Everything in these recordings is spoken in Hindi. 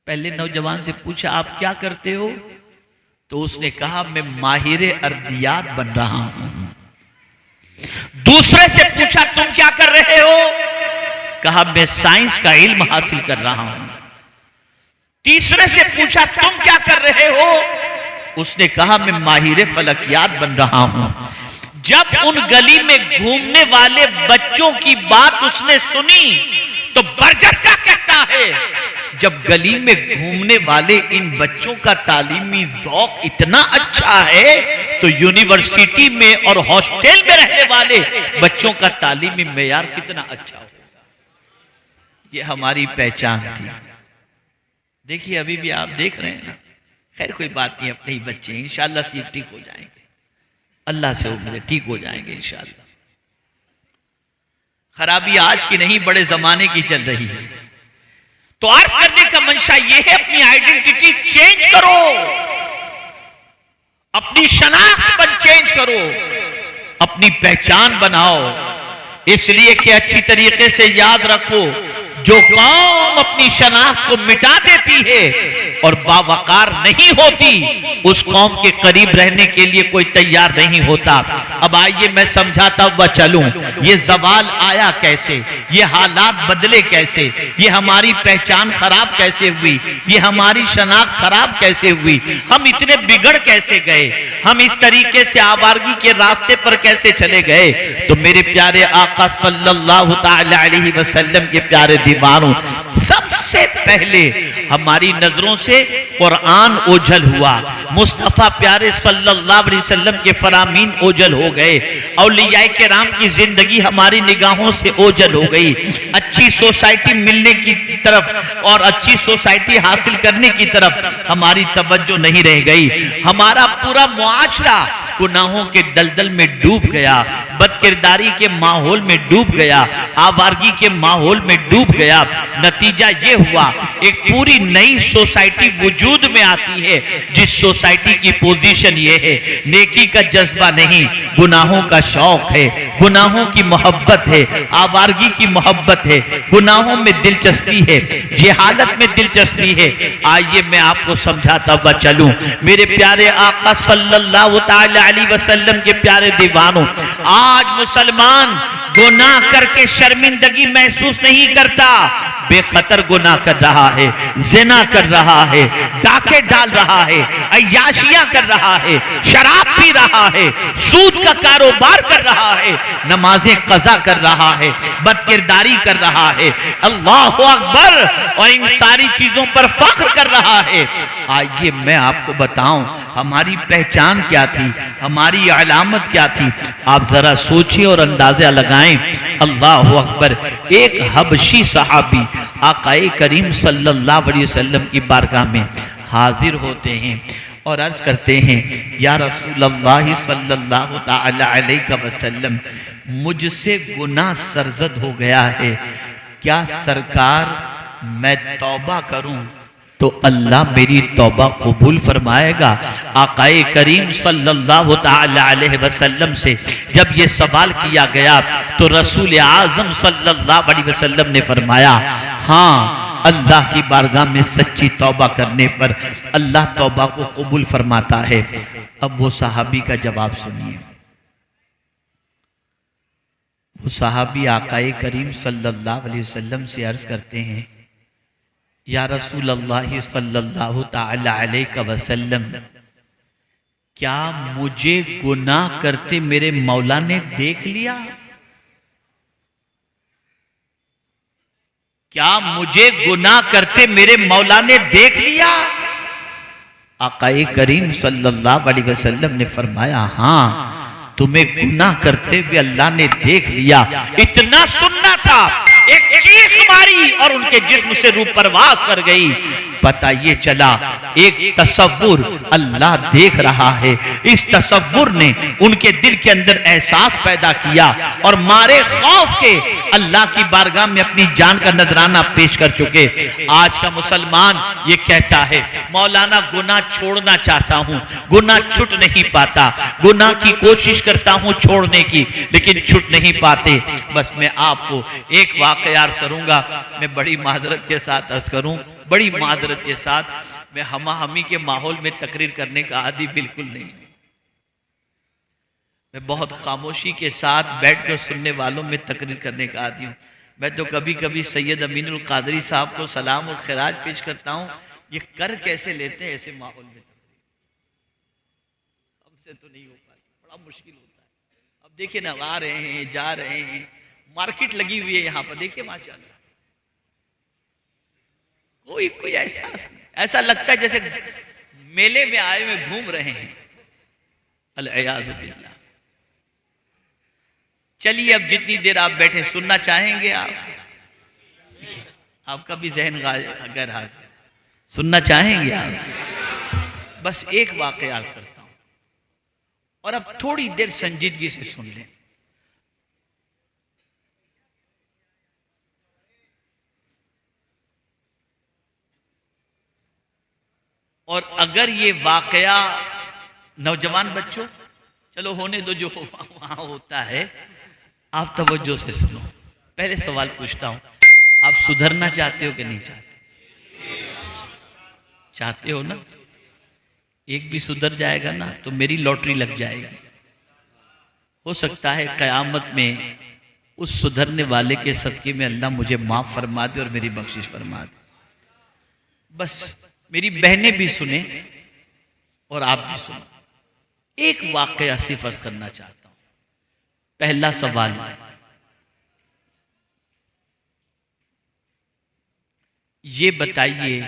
पहले नौजवान से पूछा आप क्या करते हो, तो उसने कहा मैं माहिर अर्दियात बन रहा हूं। दूसरे से पूछा तुम क्या कर रहे हो, कहा मैं साइंस का इल्म हासिल कर रहा हूं। तीसरे से पूछा तुम क्या कर रहे हो, उसने कहा मैं माहिर फलकियात बन रहा हूं। जब उन गली में घूमने वाले बच्चों की बात उसने सुनी तो बरजस्ता कहता है जब गली में घूमने वाले इन बच्चों का तालीमी ज़ौक़ इतना अच्छा है तो यूनिवर्सिटी में और हॉस्टल में रहने वाले बच्चों का तालीमी मेयार कितना अच्छा हो। ये हमारी पहचान थी। देखिए अभी भी आप देख रहे हैं ना, खैर कोई बात नहीं, अपने ही बच्चे हैं, इंशाअल्लाह सीख ठीक हो जाएंगे, अल्लाह से उम्मीद है ठीक हो जाएंगे इंशाअल्लाह। खराबी आज की नहीं बड़े जमाने की चल रही है। तो अर्ज करने का मंशा यह है अपनी आइडेंटिटी चेंज करो, अपनी शनाख्त पर चेंज करो, अपनी पहचान बनाओ। इसलिए कि अच्छी तरीके से याद रखो जो कौम अपनी शनाख्त को मिटा देती है और बावकार नहीं होती उस कौम के करीब रहने के लिए कोई तैयार नहीं होता। अब आइए मैं समझाता हुआ चलूं, ये जवाल आया कैसे, ये हालात बदले कैसे, ये हमारी पहचान खराब कैसे हुई, ये हमारी शनाख्त खराब कैसे हुई, हम इतने बिगड़ कैसे गए, हम इस तरीके से आवारगी के रास्ते पर कैसे चले गए। तो मेरे प्यारे आका सल्लल्लाहु तआला अलैहि वसल्लम के प्यारे दीवानों, सबसे पहले हमारी नजरों से कुरान ओझल हुआ, मुस्तफा प्यारे सल्लल्लाहु अलैहि वसल्लम के फरामीन ओझल हो गए, औलियाए किराम की जिंदगी हमारी निगाहों से ओझल हो गई। अच्छी सोसाइटी मिलने की तरफ और अच्छी सोसाइटी हासिल करने की तरफ हमारी तवज्जो नहीं रह गई। हमारा पूरा मुआशरा गुनाहों के दलदल में डूब गया, बदकिरदारी के माहौल में डूब गया, आवारगी के माहौल में डूब गया। नतीजा ये हुआ एक पूरी नई सोसाइटी वजूद में आती है जिस सोसाइटी की पोजीशन ये है नेकी का जज्बा नहीं, गुनाहों का शौक है, गुनाहों की मोहब्बत है, आवारगी की मोहब्बत है, गुनाहों में दिलचस्पी है, जहालत में दिलचस्पी है। आइए मैं आपको समझाता हुआ चलूं। मेरे प्यारे आका सल्लल्लाहु तआला अलैहि वसल्लम के प्यारे दीवानों, आज मुसलमान गुनाह करके शर्मिंदगी महसूस नहीं करता, बेखतर गुनाह कर रहा है, जिना कर रहा है, डाके डाल रहा है, अय्याशियां कर रहा है, शराब पी रहा है, सूद का कारोबार कर रहा है, नमाजें कज़ा कर रहा है, बदकिरदारी कर रहा है, अल्लाहु अकबर, और इन सारी चीजों पर फख्र कर रहा है। आइए मैं आपको बताऊं हमारी पहचान क्या थी, हमारी अलामत क्या थी। आप जरा सोचिए और अंदाजा लगाएं। अल्लाहु अकबर। एक हबशी सहाबी आकाए करीम सल्लल्लाहु अलैहि वसल्लम की बारगाह में हाजिर होते हैं और अर्ज करते हैं, या रसूलल्लाह सल्लल्लाहु तआला अलैहि वसल्लम, मुझसे गुनाह सरजद हो गया है, क्या सरकार मैं तौबा करूं तो अल्लाह मेरी तौबा कबूल फरमाएगा। आकाए करीम सल्लल्लाहु तआला अलैहि वसल्लम से जब ये सवाल किया गया तो रसूल आज़म सल्लल्लाहु अलैहि वसल्लम ने फरमाया, हाँ, अल्लाह की बारगाह में सच्ची तौबा करने पर अल्लाह तौबा को कबूल फरमाता है। अब वो सहाबी का जवाब सुनिए। वो सहाबी आकाए करीम सल्लल्लाहु अलैहि वसल्लम से अर्ज करते हैं, या रसूल अल्लाह सल्लल्लाहु तआला अलैहि वसल्लम, क्या मुझे गुनाह करते मेरे मौला ने देख लिया? क्या मुझे गुनाह करते मेरे मौला ने देख लिया? आकाए करीम सल्लल्लाहु अलैहि वसल्लम ने फरमाया, हाँ, तुम्हें गुनाह करते हुए अल्लाह ने देख लिया। इतना सुनना था, एक चीख मारी और उनके जिस्म से रूह परवास कर गई। पता ये चला एक तसव्वुर अल्लाह देख रहा है, इस तसव्वुर ने उनके दिल के अंदर एहसास पैदा किया और मारे खौफ के अल्लाह की बारगाह में अपनी जान का नजराना पेश कर चुके। आज का मुसलमान ये कहता है, मौलाना गुनाह छोड़ना चाहता हूँ, गुनाह छूट नहीं पाता, गुनाह की कोशिश करता हूँ छोड़ने की, लेकिन छूट नहीं पाते। बस मैं आपको एक वाक़या अर्ज करूंगा, मैं बड़ी माजरत के साथ अर्ज करूं, बड़ी माजरत के साथ, मैं हमा हमी के माहौल में तकरीर करने का आदी बिल्कुल नहीं। मैं बहुत खामोशी के साथ बैठकर सुनने वालों में तकरीर करने का आदी हूँ। मैं तो कभी कभी सैयद अमीनुल कादरी साहब को सलाम और खिराज पेश करता हूँ, ये कर कैसे लेते हैं ऐसे माहौल में तकरीर। हमसे तो नहीं हो पाता, बड़ा मुश्किल होता है। अब देखिए ना, आ रहे हैं जा रहे हैं, मार्केट लगी हुई है यहाँ पर, देखिए माशाल्लाह, कोई एहसास नहीं। ऐसा लगता है जैसे मेले में आए हुए घूम रहे हैं। अल-इयाज़ु बिल्लाह। चलिए अब जितनी देर आप बैठे सुनना चाहेंगे, आपका भी जहन गैर हाजिर, सुनना चाहेंगे आप? बस एक वाक़या अर्ज करता हूं और अब थोड़ी देर संजीदगी से सुन लें। और अगर ये वाक़या नौजवान बच्चों, चलो होने दो जो वहां होता है, आप तवज्जो से सुनो। पहले सवाल पूछता हूं, आप सुधरना चाहते हो कि नहीं चाहते? चाहते हो ना? एक भी सुधर जाएगा ना तो मेरी लॉटरी लग जाएगी। हो सकता है क़यामत में उस सुधरने वाले के सदके में अल्लाह मुझे माफ फरमा दे और मेरी बख्शिश फरमा दे। बस मेरी बहनें भी सुने और आप भी सुनो। एक वाक़या सिर्फ अर्ज करना चाहता हूं। पहला सवाल, ये बताइए,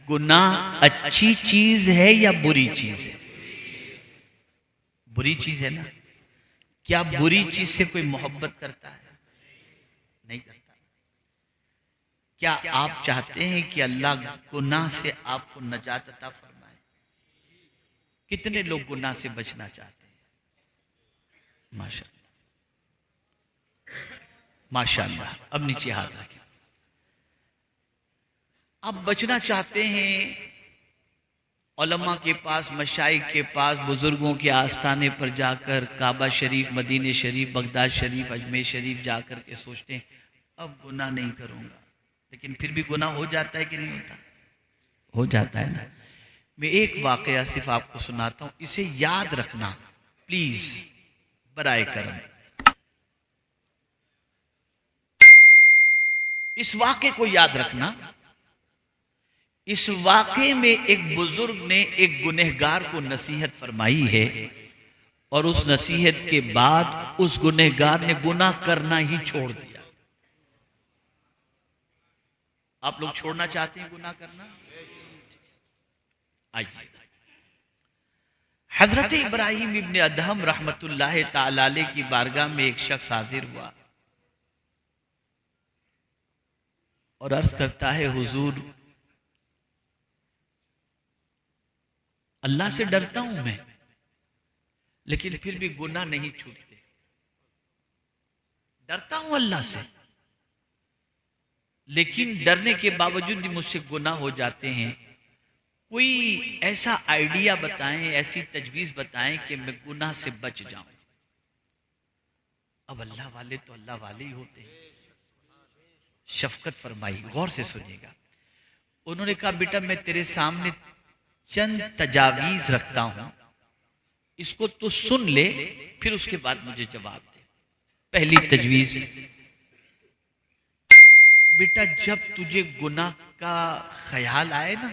गुनाह अच्छी चीज है या बुरी चीज है? बुरी चीज है ना? क्या बुरी चीज से कोई मोहब्बत करता है? नहीं करता। क्या आप चाहते हैं कि अल्लाह गुनाह से आपको नजात अता फरमाए? कितने लोग गुनाह से बचना चाहते हैं? माशाअल्लाह माशाअल्लाह। अब नीचे हाथ रखें। आप बचना चाहते हैं, उलमा के पास, मशाइख के पास, बुजुर्गों के आस्थाने पर जाकर काबा शरीफ, मदीने शरीफ, बगदाद शरीफ, अजमेर शरीफ जाकर के सोचते हैं अब गुनाह नहीं करूंगा, लेकिन फिर भी गुनाह हो जाता है कि नहीं होता? हो जाता है ना। मैं एक वाकया सिर्फ आपको सुनाता हूं, इसे याद रखना प्लीज, बराए करम। इस वाक़े को याद रखना। इस वाक़े में एक बुजुर्ग ने एक गुनहगार को नसीहत फरमाई है और उस नसीहत के बाद उस गुनहगार ने गुनाह करना ही छोड़ दिया। आप लोग छोड़ना चाहते हैं गुनाह करना? आइए, हजरत इब्राहिम इब्ने अदहम रहमतुल्लाह ताला अलैह की बारगाह में एक शख्स हाजिर हुआ और अर्ज करता है, हुजूर अल्लाह से डरता हूं मैं, लेकिन फिर भी गुनाह नहीं छूटते। डरता हूं अल्लाह से, लेकिन डरने के बावजूद भी मुझसे गुनाह हो जाते हैं। कोई ऐसा आइडिया बताएं, ऐसी तजवीज बताएं कि मैं गुनाह से बच जाऊं। अब अल्लाह वाले तो अल्लाह वाले ही होते हैं। शफकत फरमाई, गौर से सुनिएगा। उन्होंने कहा, बेटा मैं तेरे सामने चंद तजावीज रखता हूं, इसको तू सुन ले, फिर उसके बाद मुझे जवाब दे। पहली तजवीज, बेटा जब तुझे गुनाह का ख्याल आए ना